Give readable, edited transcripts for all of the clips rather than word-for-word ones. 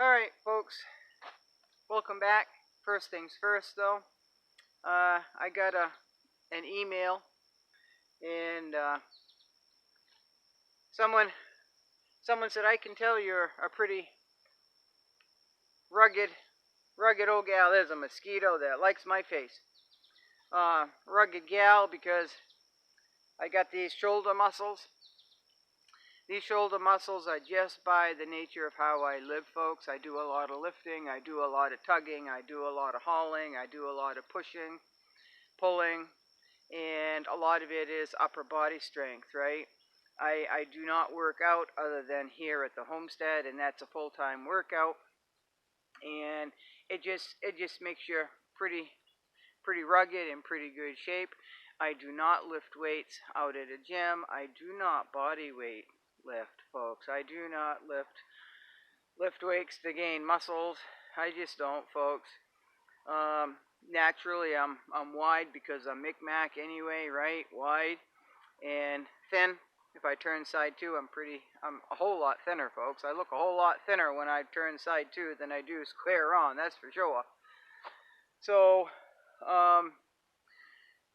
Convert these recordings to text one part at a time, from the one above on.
Alright, folks, welcome back. First things first, though, I got an email, and someone said, I can tell you're a pretty rugged old gal. There's a mosquito that likes my face. Rugged gal, because I got these shoulder muscles. These shoulder muscles are just by the nature of how I live, folks. I do a lot of lifting, I do a lot of tugging, I do a lot of hauling, I do a lot of pushing, pulling, and a lot of it is upper body strength, right? I do not work out other than here at the homestead, and that's a full-time workout. And it just makes you pretty rugged and pretty good shape. I do not lift weights out at a gym. I do not body weight lift, folks. I do not lift weights to gain muscles. I just don't, folks. Naturally, I'm wide because I'm Micmac anyway, right? Wide and thin. If I turn side 2, I'm a whole lot thinner, folks. I look a whole lot thinner when I turn side 2 than I do square on, that's for sure. So,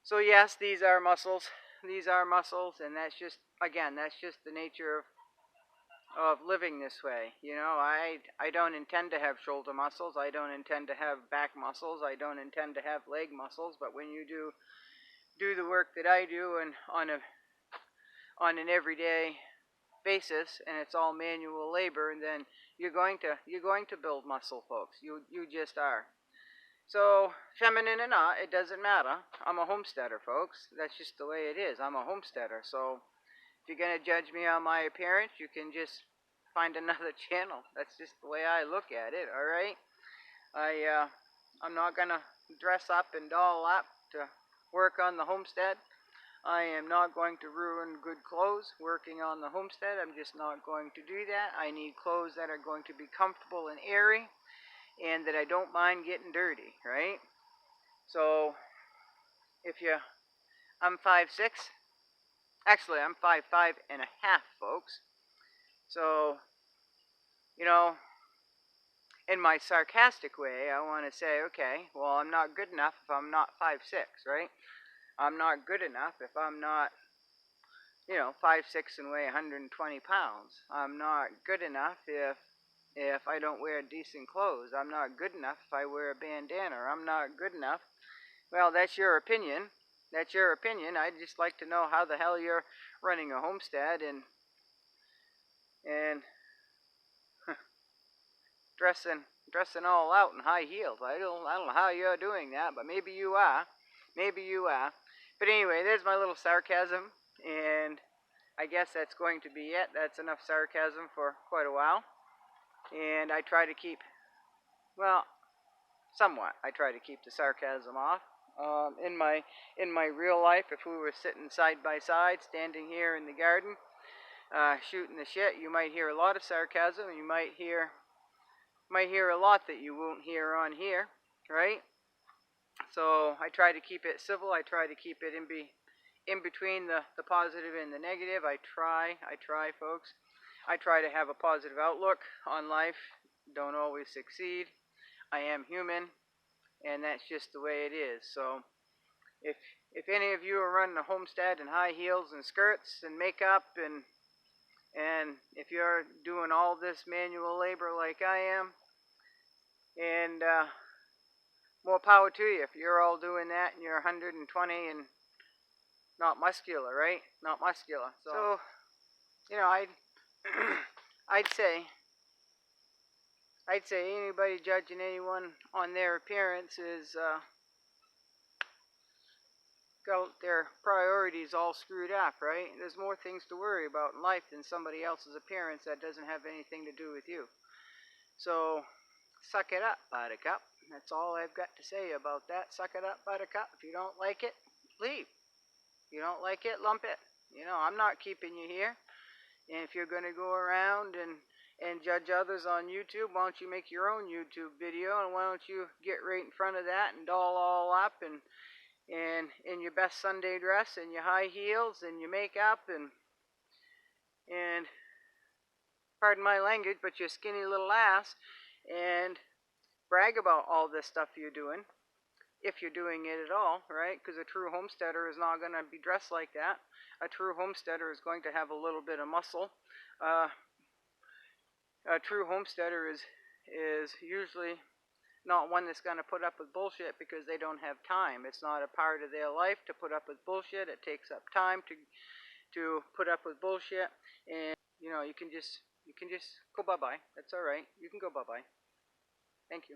so yes, these are muscles. These are muscles, and that's just, again, that's just the nature of living this way. You know, I don't intend to have shoulder muscles. I don't intend to have back muscles. I don't intend to have leg muscles. But when you do the work that I do, and on an everyday basis, and it's all manual labor, and then you're going to build muscle, folks. You just are. So, feminine or not, it doesn't matter. I'm a homesteader, folks. That's just the way it is. I'm a homesteader. So, if you're going to judge me on my appearance, you can just find another channel. That's just the way I look at it, alright? I'm not going to dress up and doll up to work on the homestead. I am not going to ruin good clothes working on the homestead. I'm just not going to do that. I need clothes that are going to be comfortable and airy, and that I don't mind getting dirty, right? So, I'm 5'6". Actually, I'm 5'5" and a half, folks. So, you know, in my sarcastic way, I want to say, okay, well, I'm not good enough if I'm not 5'6", right? I'm not good enough if I'm not, 5'6" and weigh 120 pounds. I'm not good enough if I don't wear decent clothes. I'm not good enough if I wear a bandana. I'm not good enough. Well, that's your opinion. That's your opinion. I'd just like to know how the hell you're running a homestead and dressing all out in high heels. I don't know how you're doing that, but maybe you are. Maybe you are. But anyway, there's my little sarcasm, and I guess that's going to be it. That's enough sarcasm for quite a while. And I try to keep, well, somewhat, I try to keep the sarcasm off. In my real life, if we were sitting side by side, standing here in the garden, shooting the shit, you might hear a lot of sarcasm, and you might hear a lot that you won't hear on here, right? So I try to keep it civil. I try to keep it in between the positive and the negative. I try, folks. I try to have a positive outlook on life. Don't always succeed. I am human, and that's just the way it is. So if any of you are running a homestead in high heels and skirts and makeup, and if you're doing all this manual labor like I am, and more power to you if you're all doing that and you're 120 and not muscular, right? Not muscular. So I'd say anybody judging anyone on their appearance is got their priorities all screwed up, right? There's more things to worry about in life than somebody else's appearance that doesn't have anything to do with you. So, suck it up, buttercup. That's all I've got to say about that. Suck it up, buttercup. If you don't like it, leave. If you don't like it, lump it. I'm not keeping you here. And if you're going to go around and judge others on YouTube, why don't you make your own YouTube video, and why don't you get right in front of that and doll all up and in your best Sunday dress and your high heels and your makeup and pardon my language, but your skinny little ass, and brag about all this stuff you're doing, if you're doing it at all, right? Because a true homesteader is not going to be dressed like that. A true homesteader is going to have a little bit of muscle. A true homesteader is usually not one that's going to put up with bullshit because they don't have time. It's not a part of their life to put up with bullshit. It takes up time to put up with bullshit, and you know you can just go bye bye. That's all right. You can go bye bye. Thank you.